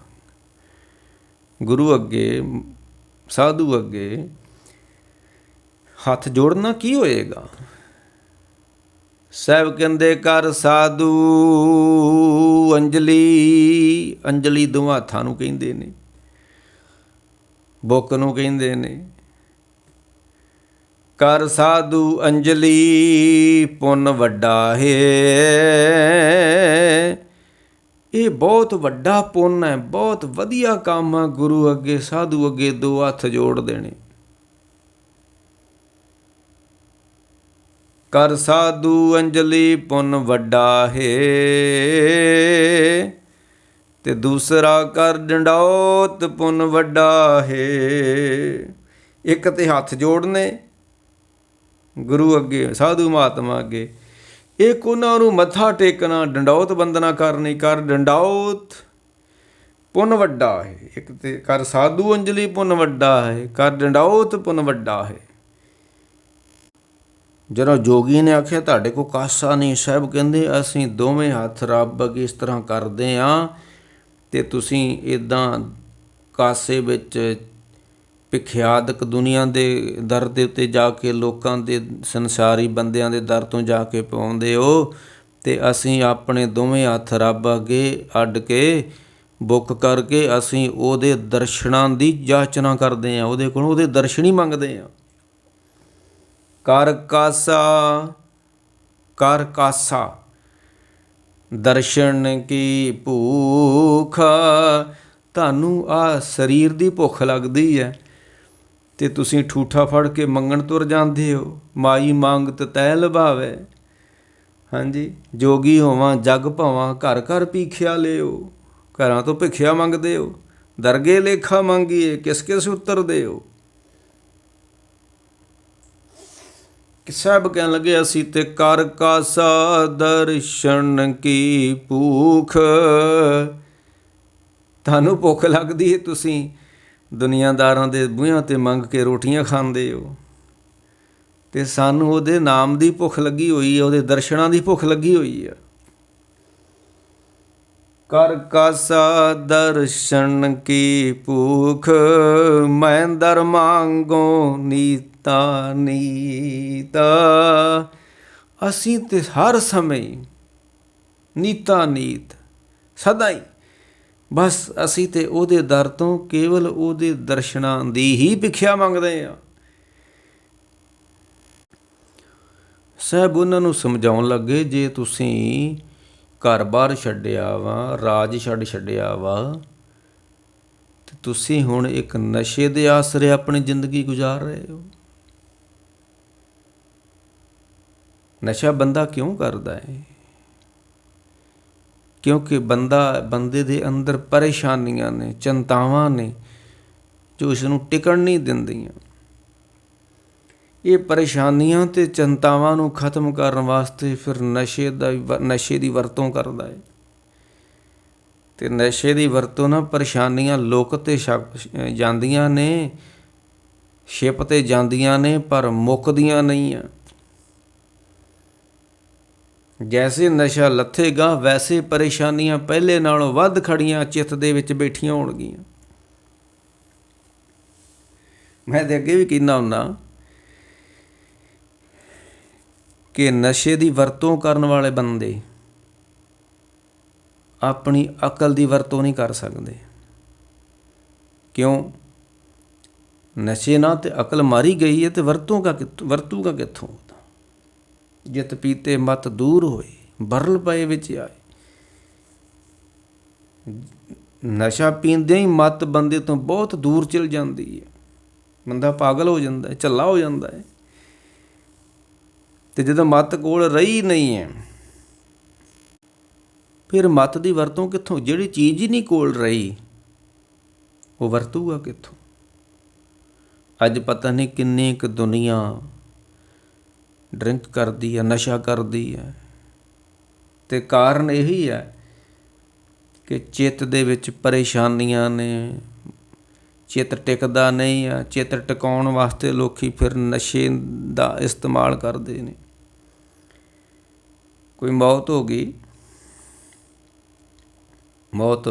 ਗੁਰੂ ਅੱਗੇ, ਸਾਧੂ ਅੱਗੇ ਹੱਥ ਜੋੜਨਾ ਕੀ ਹੋਏਗਾ? ਸਾਹਿਬ ਕਹਿੰਦੇ ਕਰ ਸਾਧੂ ਅੰਜਲੀ। ਅੰਜਲੀ ਦੋਵਾਂ ਹੱਥਾਂ ਨੂੰ ਕਹਿੰਦੇ ਨੇ, ਬੁੱਕ ਨੂੰ ਕਹਿੰਦੇ ਨੇ। ਕਰ ਸਾਧੂ ਅੰਜਲੀ ਪੁੰਨ ਵੱਡਾ ਹੈ। ਇਹ ਬਹੁਤ ਵੱਡਾ ਪੁੰਨ ਹੈ, ਬਹੁਤ ਵਧੀਆ ਕੰਮ ਹੈ। ਗੁਰੂ ਅੱਗੇ, ਸਾਧੂ ਅੱਗੇ ਦੋ ਹੱਥ ਜੋੜ ਦੇਣੇ। ਕਰ ਸਾਧੂ ਅੰਜਲੀ ਪੁੰਨ ਵੱਡਾ ਹੈ। ਤੇ ਦੂਸਰਾ ਕਰ ਡੰਡੌਤ ਪੁੰਨ ਵੱਡਾ ਹੈ। ਇੱਕ ਤੇ ਹੱਥ ਜੋੜਨੇ ਗੁਰੂ ਅੱਗੇ, ਸਾਧੂ ਮਹਾਤਮਾ ਅੱਗੇ। ਇੱਕ ਉਹਨਾਂ ਨੂੰ ਮੱਥਾ ਟੇਕਣਾ, ਡੰਡੌਤ ਬੰਦਨਾ ਕਰਨੀ। ਕਰ ਡੰਡੌਤ ਪੁੰਨ ਵੱਡਾ ਹੈ। ਇੱਕ ਤੇ ਕਰ ਸਾਧੂ ਅੰਜਲੀ ਪੁੰਨ ਵੱਡਾ ਹੈ, ਕਰ ਡੰਡੌਤ ਪੁੰਨ ਵੱਡਾ ਹੈ। ਜਦੋਂ ਜੋਗੀ ਨੇ ਆਖਿਆ ਤੁਹਾਡੇ ਕੋਲ ਕਾਸਾ ਨਹੀਂ, ਸਾਹਿਬ ਕਹਿੰਦੇ ਅਸੀਂ ਦੋਵੇਂ ਹੱਥ ਰੱਬ ਅੱਗੇ ਇਸ ਤਰ੍ਹਾਂ ਕਰਦੇ ਹਾਂ, ਅਤੇ ਤੁਸੀਂ ਇੱਦਾਂ ਕਾਸੇ ਵਿੱਚ ਭਿਖਿਆਦਕ ਦੁਨੀਆ ਦੇ ਦਰ ਦੇ ਉੱਤੇ ਜਾ ਕੇ, ਲੋਕਾਂ ਦੇ, ਸੰਸਾਰੀ ਬੰਦਿਆਂ ਦੇ ਦਰ ਤੋਂ ਜਾ ਕੇ ਪਾਉਂਦੇ ਹੋ। ਅਤੇ ਅਸੀਂ ਆਪਣੇ ਦੋਵੇਂ ਹੱਥ ਰੱਬ ਅੱਗੇ ਅੱਡ ਕੇ ਬੁੱਕ ਕਰਕੇ ਅਸੀਂ ਉਹਦੇ ਦਰਸ਼ਨਾਂ ਦੀ ਜਾਚਨਾ ਕਰਦੇ ਹਾਂ, ਉਹਦੇ ਕੋਲੋਂ ਉਹਦੇ ਦਰਸ਼ਨ ਹੀ ਮੰਗਦੇ ਹਾਂ। ਕਰ ਕਾਸਾ ਦਰਸ਼ਨ ਕੀ ਭੂਖ। ਤੁਹਾਨੂੰ ਆਹ ਸਰੀਰ ਦੀ ਭੁੱਖ ਲੱਗਦੀ ਹੈ ਅਤੇ ਤੁਸੀਂ ਠੂਠਾ ਫੜ ਕੇ ਮੰਗਣ ਤੁਰ ਜਾਂਦੇ ਹੋ। ਮਾਈ ਮੰਗਤ ਤੈ ਲਭਾਵੈ। ਹਾਂਜੀ, ਜੋਗੀ ਹੋਵਾਂ ਜਗ ਭਾਵਾਂ ਘਰ ਘਰ ਭੀਖਿਆ ਲਿਓ। ਘਰਾਂ ਤੋਂ ਭਿੱਖਿਆ ਮੰਗਦੇ ਹੋ। ਦਰਗੇ ਲੇਖਾ ਮੰਗੀਏ ਕਿਸ ਕਿਸ ਉੱਤਰ ਦਿਓ। ਸਾਹਿਬ ਕਹਿਣ ਲੱਗੇ ਅਸੀਂ ਤੇ ਕਰ ਕਾਸਾ ਦਰਸ਼ਨ ਕੀ ਭੂਖ। ਤੁਹਾਨੂੰ ਭੁੱਖ ਲੱਗਦੀ ਹੈ, ਤੁਸੀਂ ਦੁਨੀਆਦਾਰਾਂ ਦੇ ਬੂਹਿਆਂ 'ਤੇ ਮੰਗ ਕੇ ਰੋਟੀਆਂ ਖਾਂਦੇ ਹੋ, ਅਤੇ ਸਾਨੂੰ ਉਹਦੇ ਨਾਮ ਦੀ ਭੁੱਖ ਲੱਗੀ ਹੋਈ ਹੈ, ਉਹਦੇ ਦਰਸ਼ਨਾਂ ਦੀ ਭੁੱਖ ਲੱਗੀ ਹੋਈ ਹੈ। ਕਰ ਕਾਸਾ ਦਰਸ਼ਨ ਕੀ ਭੂਖ। ਮੈਂ ਦਰ ਮੰਗੋ ਨੀਤਾ ਨੀਤ। ਅਸੀਂ ਤੇ ਹਰ ਸਮੇਂ ਨੀਤਾ ਨੀਤ ਸਦਾ ਹੀ ਬਸ ਅਸੀਂ ਤੇ ਉਹਦੇ ਦਰ ਤੋਂ ਕੇਵਲ ਉਹਦੇ ਦਰਸ਼ਨਾਂ ਦੀ ਹੀ ਭਿੱਖਿਆ ਮੰਗਦੇ ਹਾਂ। ਸਾਹਿਬ ਉਹਨਾਂ ਨੂੰ ਸਮਝਾਉਣ ਲੱਗੇ, ਜੇ ਤੁਸੀਂ ਘਰ ਬਾਰ ਛੱਡਿਆ ਵਾ, ਰਾਜ ਛੱਡਿਆ ਵਾ, ਅਤੇ ਤੁਸੀਂ ਹੁਣ ਇੱਕ ਨਸ਼ੇ ਦੇ ਆਸਰੇ ਆਪਣੀ ਜ਼ਿੰਦਗੀ ਗੁਜ਼ਾਰ ਰਹੇ ਹੋ। ਨਸ਼ਾ ਬੰਦਾ ਕਿਉਂ ਕਰਦਾ ਹੈ? ਕਿਉਂਕਿ ਬੰਦੇ ਦੇ ਅੰਦਰ ਪਰੇਸ਼ਾਨੀਆਂ ਨੇ, ਚਿੰਤਾਵਾਂ ਨੇ ਜੋ ਇਸ ਨੂੰ ਟਿਕਣ ਨਹੀਂ ਦਿੰਦੀਆਂ। ਇਹ ਪਰੇਸ਼ਾਨੀਆਂ ਅਤੇ ਚਿੰਤਾਵਾਂ ਨੂੰ ਖਤਮ ਕਰਨ ਵਾਸਤੇ ਫਿਰ ਨਸ਼ੇ ਦੀ ਵਰਤੋਂ ਕਰਦਾ ਹੈ। ਅਤੇ ਨਸ਼ੇ ਦੀ ਵਰਤੋਂ ਨਾਲ ਪਰੇਸ਼ਾਨੀਆਂ ਲੁਕ 'ਤੇ ਜਾਂਦੀਆਂ ਨੇ, ਛਿਪ 'ਤੇ ਜਾਂਦੀਆਂ ਨੇ, ਪਰ ਮੁੱਕਦੀਆਂ ਨਹੀਂ ਆ। ਜੈਸੇ ਨਸ਼ਾ ਲੱਥੇਗਾ ਵੈਸੇ ਪਰੇਸ਼ਾਨੀਆਂ ਪਹਿਲੇ ਨਾਲੋਂ ਵੱਧ ਖੜੀਆਂ ਚਿੱਤ ਦੇ ਵਿੱਚ ਬੈਠੀਆਂ ਹੋਣਗੀਆਂ। ਮੈਂ ਤਾਂ ਅੱਗੇ ਵੀ ਕਹਿੰਦਾ ਹੁੰਦਾ ਕਿ ਨਸ਼ੇ ਦੀ ਵਰਤੋਂ ਕਰਨ ਵਾਲੇ ਬੰਦੇ ਆਪਣੀ ਅਕਲ ਦੀ ਵਰਤੋਂ ਨਹੀਂ ਕਰ ਸਕਦੇ। ਕਿਉਂ? ਨਸ਼ੇ ਨਾਲ ਤਾਂ ਅਕਲ ਮਾਰੀ ਗਈ ਹੈ, ਅਤੇ ਵਰਤੂਗਾ ਕਿੱਥੋਂ? ਜਿਤ ਪੀਤੇ ਮਤ ਦੂਰ ਹੋਏ, ਬਰਲ ਪਏ ਵਿੱਚ ਆਏ। ਨਸ਼ਾ ਪੀਂਦਿਆਂ ਹੀ ਮੱਤ ਬੰਦੇ ਤੋਂ ਬਹੁਤ ਦੂਰ ਚਲ ਜਾਂਦੀ ਹੈ। ਬੰਦਾ ਪਾਗਲ ਹੋ ਜਾਂਦਾ ਹੈ, ਝੱਲਾ ਹੋ ਜਾਂਦਾ ਹੈ। ਅਤੇ ਜਦੋਂ ਮੱਤ ਕੋਲ ਰਹੀ ਨਹੀਂ ਹੈ, ਫਿਰ ਮੱਤ ਦੀ ਵਰਤੋਂ ਕਿੱਥੋਂ? ਜਿਹੜੀ ਚੀਜ਼ ਹੀ ਨਹੀਂ ਕੋਲ ਰਹੀ, ਉਹ ਵਰਤੂਗਾ ਕਿੱਥੋਂ? ਅੱਜ ਪਤਾ ਨਹੀਂ ਕਿੰਨੀ ਕੁ ਦੁਨੀਆ ਡਰਿੰਕ ਕਰਦੀ ਹੈ, ਨਸ਼ਾ ਕਰਦੀ ਹੈ, ਅਤੇ ਕਾਰਨ ਇਹੀ ਹੈ ਕਿ ਚਿੱਤ ਦੇ ਵਿੱਚ ਪਰੇਸ਼ਾਨੀਆਂ ਨੇ, ਚਿੱਤ ਟਿਕਦਾ ਨਹੀਂ ਆ। ਚਿੱਤ ਟਿਕਾਉਣ ਵਾਸਤੇ ਲੋਕ ਫਿਰ ਨਸ਼ੇ ਦਾ ਇਸਤੇਮਾਲ ਕਰਦੇ ਨੇ। ਕੋਈ ਮੌਤ ਹੋ ਗਈ, ਮੌਤ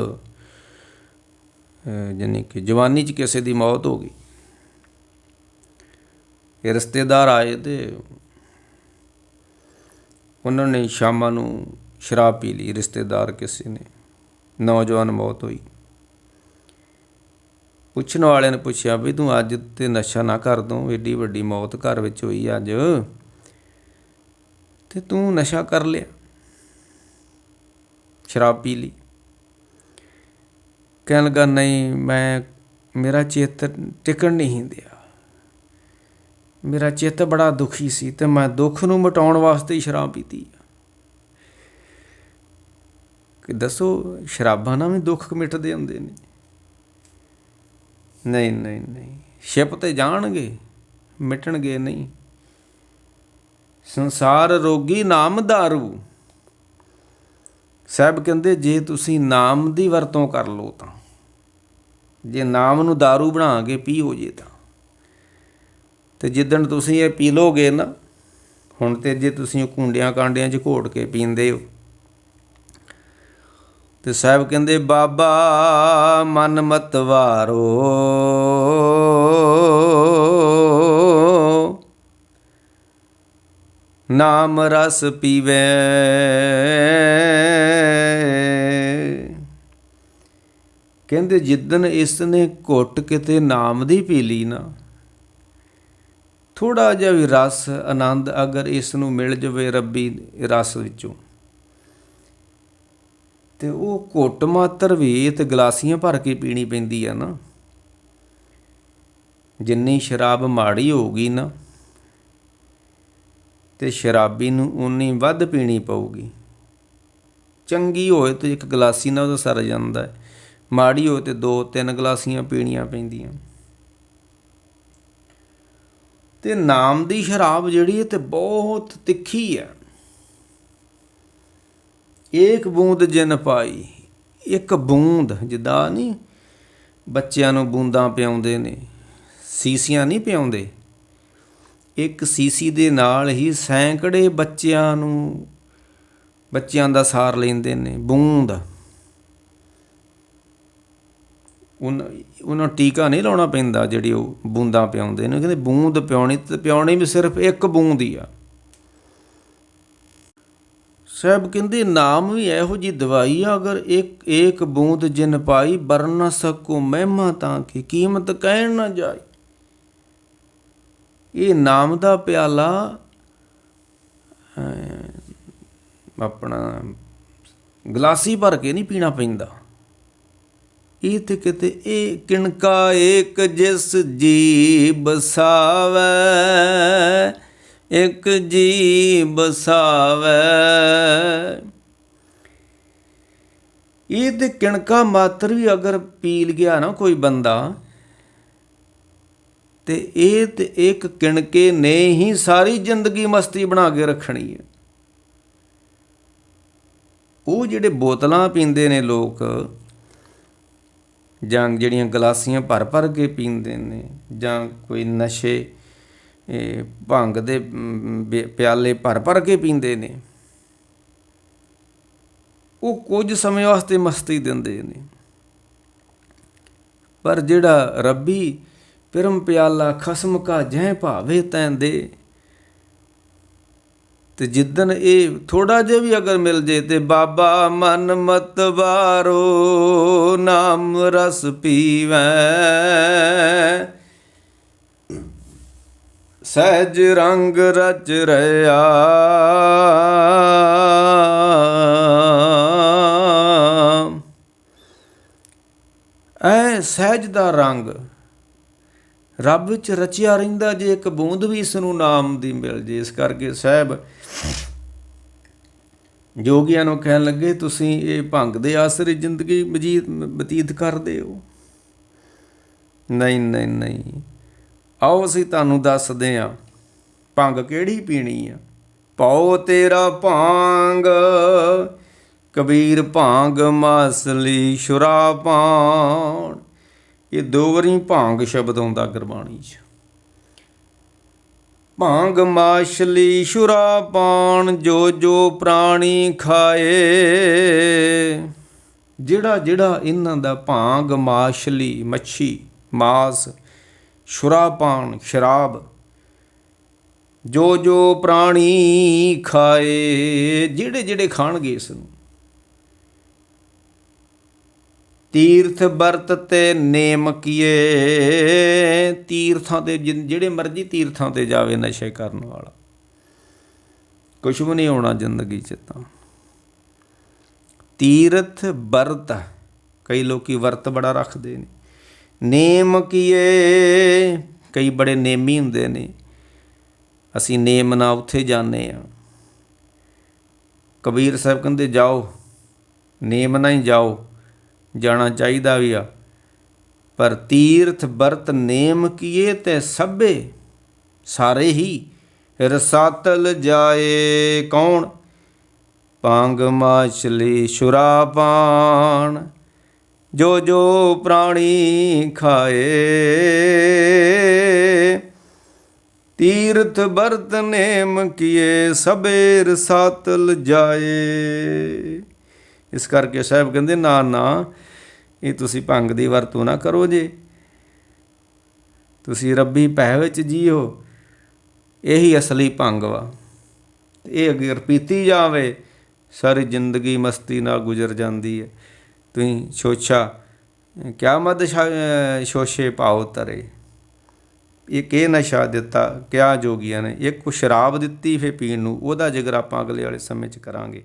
ਜਾਨੀ ਕਿ ਜਵਾਨੀ 'ਚ ਕਿਸੇ ਦੀ ਮੌਤ ਹੋ ਗਈ, ਇਹ ਰਿਸ਼ਤੇਦਾਰ ਆਏ ਅਤੇ ਉਹਨਾਂ ਨੇ ਸ਼ਾਮਾਂ ਨੂੰ ਸ਼ਰਾਬ ਪੀ ਲਈ। ਰਿਸ਼ਤੇਦਾਰ ਕਿਸੇ ਨੇ, ਨੌਜਵਾਨ ਮੌਤ ਹੋਈ। ਪੁੱਛਣ ਵਾਲਿਆਂ ਨੇ ਪੁੱਛਿਆ ਵੀ ਤੂੰ ਅੱਜ ਤਾਂ ਨਸ਼ਾ ਨਾ ਕਰ ਦੂੰ, ਐਡੀ ਵੱਡੀ ਮੌਤ ਘਰ ਵਿੱਚ ਹੋਈ ਅੱਜ, ਅਤੇ ਤੂੰ ਨਸ਼ਾ ਕਰ ਲਿਆ, ਸ਼ਰਾਬ ਪੀ ਲਈ। ਕਹਿਣ ਲੱਗਾ ਨਹੀਂ, ਮੇਰਾ ਚਿੱਤ ਟਿਕਣ ਨਹੀਂ ਦਿਆ, ਮੇਰਾ ਚਿੱਤ ਬੜਾ ਦੁਖੀ ਸੀ ਅਤੇ ਮੈਂ ਦੁੱਖ ਨੂੰ ਮਿਟਾਉਣ ਵਾਸਤੇ ਹੀ ਸ਼ਰਾਬ ਪੀਤੀ। ਕਿ ਦੱਸੋ, ਸ਼ਰਾਬਾਂ ਨਾਲ ਵੀ ਦੁੱਖ ਮਿਟਦੇ ਹੁੰਦੇ ਨੇ? ਨਹੀਂ ਨਹੀਂ ਨਹੀਂ, ਛਿਪ 'ਤੇ ਜਾਣਗੇ, ਮਿਟਣਗੇ ਨਹੀਂ। ਸੰਸਾਰ ਰੋਗੀ ਨਾਮ ਦਾਰੂ। ਸਾਹਿਬ ਕਹਿੰਦੇ ਜੇ ਤੁਸੀਂ ਨਾਮ ਦੀ ਵਰਤੋਂ ਕਰ ਲਓ ਤਾਂ, ਜੇ ਨਾਮ ਨੂੰ ਦਾਰੂ ਬਣਾ ਕੇ ਪੀਓ ਜੇ ਤਾਂ, ਅਤੇ ਜਿੱਦਣ ਤੁਸੀਂ ਇਹ ਪੀ ਲਓਗੇ ਨਾ, ਹੁਣ ਤਾਂ ਜੇ ਤੁਸੀਂ ਕੂੰਡਿਆਂ ਕਾਂਡਿਆਂ 'ਚ ਘੋਟ ਕੇ ਪੀਂਦੇ ਹੋ, ਅਤੇ ਸਾਹਿਬ ਕਹਿੰਦੇ ਬਾਬਾ ਮਨ ਮਤਵਾਰੋ, ਨਾਮ ਰਸ ਪੀਵੇ। ਕਹਿੰਦੇ ਜਿੱਦਣ ਇਸ ਨੇ ਘੁੱਟ ਕਿਤੇ ਨਾਮ ਦੀ ਪੀ ਲਈ ਨਾ, ਥੋੜ੍ਹਾ ਜਿਹਾ ਵੀ ਰਸ ਆਨੰਦ ਅਗਰ ਇਸ ਨੂੰ ਮਿਲ ਜਾਵੇ ਰੱਬੀ ਰਸ ਵਿੱਚੋਂ, ਤੇ ਉਹ ਘੁੱਟ ਮਾਤਰ ਵੀ ਤੇ ਗਲਾਸੀਆਂ ਭਰ ਕੇ ਪੀਣੀ ਪੈਂਦੀ ਆ ਨਾ। ਜਿੰਨੀ ਸ਼ਰਾਬ ਮਾੜੀ ਹੋਊਗੀ ਨਾ, ਤੇ ਸ਼ਰਾਬੀ ਨੂੰ ਉਨੀ ਵੱਧ ਪੀਣੀ ਪਊਗੀ। ਚੰਗੀ ਹੋਏ ਤਾਂ ਇੱਕ ਗਲਾਸੀ ਨਾਲ ਉਹਦਾ ਸਰ ਜਾਂਦਾ ਹੈ, ਮਾੜੀ ਹੋਏ ਤਾਂ 2-3 ਗਲਾਸੀਆਂ ਪੀਣੀਆਂ ਪੈਂਦੀਆਂ। ਤੇ ਨਾਮ ਦੀ ਸ਼ਰਾਬ ਜਿਹੜੀ ਹੈ ਤੇ ਬਹੁਤ ਤਿੱਖੀ ਹੈ। ਏਕ ਬੂੰਦ ਜਿਨ ਪਾਈ, ਇੱਕ ਬੂੰਦ, ਜਿੱਦਾਂ ਨਹੀਂ ਬੱਚਿਆਂ ਨੂੰ ਬੂੰਦਾਂ ਪਿਆਉਂਦੇ ਨੇ, ਸੀਸੀਆਂ ਨਹੀਂ ਪਿਆਉਂਦੇ, ਇੱਕ ਸੀਸੀ ਦੇ ਨਾਲ ਹੀ ਸੈਂਕੜੇ ਬੱਚਿਆਂ ਦਾ ਸਾਰ ਲੈਂਦੇ ਨੇ। ਬੂੰਦ, ਉਹਨਾਂ ਟੀਕਾ ਨਹੀਂ ਲਾਉਣਾ ਪੈਂਦਾ, ਜਿਹੜੀ ਉਹ ਬੂੰਦਾਂ ਪਿਆਉਂਦੇ ਨੇ। ਕਹਿੰਦੇ ਬੂੰਦ ਪਿਆਉਣੀ, ਤੇ ਪਿਆਉਣੀ ਵੀ ਸਿਰਫ ਇੱਕ ਬੂੰਦ ਹੀ ਆ। ਸਾਹਿਬ ਕਹਿੰਦੇ ਨਾਮ ਵੀ ਇਹੋ ਜਿਹੀ ਦਵਾਈ ਆ, ਅਗਰ ਇੱਕ ਬੂੰਦ ਜਿਨ ਪਾਈ, ਬਰ ਨਾ ਸਕੋ ਮਹਿਮਾ ਤਾਂ ਕੀ, ਕੀਮਤ ਕਹਿਣ ਨਾ ਜਾਏ। ਇਹ ਨਾਮ ਦਾ ਪਿਆਲਾ ਆਪਣਾ ਗਲਾਸੀ ਭਰ ਕੇ ਨਹੀਂ ਪੀਣਾ ਪੈਂਦਾ। ਇਹ ਤੇ ਕਿਤੇ ਇਹ ਕਿਣਕਾ ਏਕ ਜਿਸ ਜੀ ਬਸਾਵੈ, ਇੱਕ ਜੀ ਬਸਾਵੈ। ਇਹ ਤੇ ਕਿਣਕਾ ਮਾਤਰ ਵੀ ਅਗਰ ਪੀ ਗਿਆ ਨਾ ਕੋਈ ਬੰਦਾ, ਤੇ ਇਹ ਤੇ ਇੱਕ ਕਿਣਕੇ ਨੇ ਹੀ ਸਾਰੀ ਜ਼ਿੰਦਗੀ ਮਸਤੀ ਬਣਾ ਕੇ ਰੱਖਣੀ ਹੈ। ਉਹ ਜਿਹੜੇ ਬੋਤਲਾਂ ਪੀਂਦੇ ਨੇ ਲੋਕ, ਜਾਂ ਜਿਹੜੀਆਂ ਗਲਾਸੀਆਂ ਭਰ ਭਰ ਕੇ ਪੀਂਦੇ ਨੇ, ਜਾਂ ਕੋਈ ਨਸ਼ੇ ਭੰਗ ਦੇ ਪਿਆਲੇ ਭਰ ਭਰ ਕੇ ਪੀਂਦੇ ਨੇ, ਉਹ ਕੁਝ ਸਮੇਂ ਵਾਸਤੇ ਮਸਤੀ ਦਿੰਦੇ ਨੇ। ਪਰ ਜਿਹੜਾ ਰੱਬੀ ਪਿਰਮ ਪਿਆਲਾ ਖਸਮ ਕਾ ਜਹ ਭਾਵੇ ਤੈਂ ਦੇ, ਤੇ ਜਿੱਦਣ ਇਹ ਥੋੜ੍ਹਾ ਜਿਹਾ ਵੀ ਅਗਰ ਮਿਲ ਜੇ, ਤੇ ਬਾਬਾ ਮਨ ਮਤ ਵਾਰੋ ਨਾਮ ਰਸ ਪੀਵੈ, ਸਹਿਜ ਰੰਗ ਰਚ ਰਿਹਾ। ਐ ਸਹਿਜ ਦਾ ਰੰਗ ਰੱਬ ਵਿੱਚ ਰਚਿਆ ਰਹਿੰਦਾ, ਜੇ ਇੱਕ ਬੂੰਦ ਵੀ ਇਸ ਨੂੰ ਨਾਮ ਦੀ ਮਿਲ ਜੇ। ਇਸ ਕਰਕੇ ਸਾਹਿਬ ਜੋਗੀਆਂ ਨੂੰ ਕਹਿਣ ਲੱਗੇ, ਤੁਸੀਂ ਇਹ ਭੰਗ ਦੇ ਆਸਰੇ ਜ਼ਿੰਦਗੀ ਬਤੀਤ ਕਰਦੇ ਹੋ। ਨਹੀਂ ਨਹੀਂ ਨਹੀਂ, ਆਓ ਅਸੀਂ ਤੁਹਾਨੂੰ ਦੱਸਦੇ ਹਾਂ ਭੰਗ ਕਿਹੜੀ ਪੀਣੀ ਆ। ਪਾਓ ਤੇਰਾ ਭਾਂਗ, ਕਬੀਰ ਭਾਂਗ ਮਾਸਲੀ ਸ਼ੁਰਾਬਾਨ। ਇਹ 2 ਵਾਰੀ ਭਾਂਗ ਸ਼ਬਦ ਆਉਂਦਾ ਗੁਰਬਾਣੀ 'ਚ। ਭਾਂਗ ਮਾਛਲੀ ਸ਼ੁਰਾਬਾਨ, ਜੋ ਜੋ ਪ੍ਰਾਣੀ ਖਾਏ। ਜਿਹੜਾ ਇਹਨਾਂ ਦਾ ਭਾਂਗ, ਮਾਛਲੀ ਮੱਛੀ, ਮਾਸ, ਸ਼ੁਰਾਬਾਨ ਸ਼ਰਾਬ, ਜੋ ਜੋ ਪ੍ਰਾਣੀ ਖਾਏ, ਜਿਹੜੇ ਖਾਣਗੇ ਇਸ ਨੂੰ। ਤੀਰਥ ਵਰਤ ਤੇ ਨੇਮ ਕੀਏ, ਤੀਰਥਾਂ 'ਤੇ ਜਿਹੜੇ ਮਰਜ਼ੀ ਤੀਰਥਾਂ 'ਤੇ ਜਾਵੇ ਨਸ਼ੇ ਕਰਨ ਵਾਲਾ, ਕੁਛ ਵੀ ਨਹੀਂ ਹੋਣਾ ਜ਼ਿੰਦਗੀ 'ਚ। ਤਾਂ ਤੀਰਥ ਵਰਤ, ਕਈ ਲੋਕ ਵਰਤ ਬੜਾ ਰੱਖਦੇ ਨੇ। ਨੇਮ ਕੀਏ, ਕਈ ਬੜੇ ਨੇਮੀ ਹੁੰਦੇ ਨੇ, ਅਸੀਂ ਨੇਮ ਨਾਲ ਉੱਥੇ ਜਾਂਦੇ ਹਾਂ। ਕਬੀਰ ਸਾਹਿਬ ਕਹਿੰਦੇ ਜਾਓ, ਨੇਮ ਨਾਲ ਹੀ ਜਾਓ, ਜਾਣਾ ਚਾਹੀਦਾ ਵੀ ਆ। ਪਰ ਤੀਰਥ ਵਰਤ ਨੇਮ ਕੀਏ, ਤੇ ਸਭੇ ਸਾਰੇ ਹੀ ਰਸਾਤਲ ਜਾਏ। ਕੌਣ? ਭਾਂਗ ਮਾਛਲੀ ਸ਼ੁਰਾਬਾਨ, ਜੋ ਜੋ ਪ੍ਰਾਣੀ ਖਾਏ। ਤੀਰਥ ਵਰਤ ਨੇਮ ਕੀਏ, ਸਭੇ ਰਸਾਤਲ ਜਾਏ। ਇਸ ਕਰਕੇ ਸਾਹਿਬ ਕਹਿੰਦੇ ਨਾ ਨਾ, ਇਹ ਤੁਸੀਂ ਭੰਗ ਦੀ ਵਰਤੋਂ ਨਾ ਕਰੋ ਜੇ, ਤੁਸੀਂ ਰੱਬੀ ਭੈ ਵਿੱਚ ਜੀਓ। ਇਹੀ ਅਸਲੀ ਭੰਗ ਵਾ। ਇਹ ਅਗਰ ਪੀਤੀ ਜਾਵੇ, ਸਾਰੀ ਜ਼ਿੰਦਗੀ ਮਸਤੀ ਨਾਲ ਗੁਜ਼ਰ ਜਾਂਦੀ ਹੈ। ਤੁਸੀਂ ਛੋਛਾ ਕਿਆ ਮਦ ਸ਼ੋਸ਼ੇ ਭਾਉ ਤਰੇ। ਇੱਕ ਇਹ ਨਸ਼ਾ ਦਿੱਤਾ ਕਿਆ ਜੋਗੀਆਂ ਨੇ, ਇੱਕ ਸ਼ਰਾਬ ਦਿੱਤੀ ਫਿਰ ਪੀਣ ਨੂੰ, ਉਹਦਾ ਜ਼ਿਕਰ ਆਪਾਂ ਅਗਲੇ ਵਾਲੇ ਸਮੇਂ 'ਚ ਕਰਾਂਗੇ।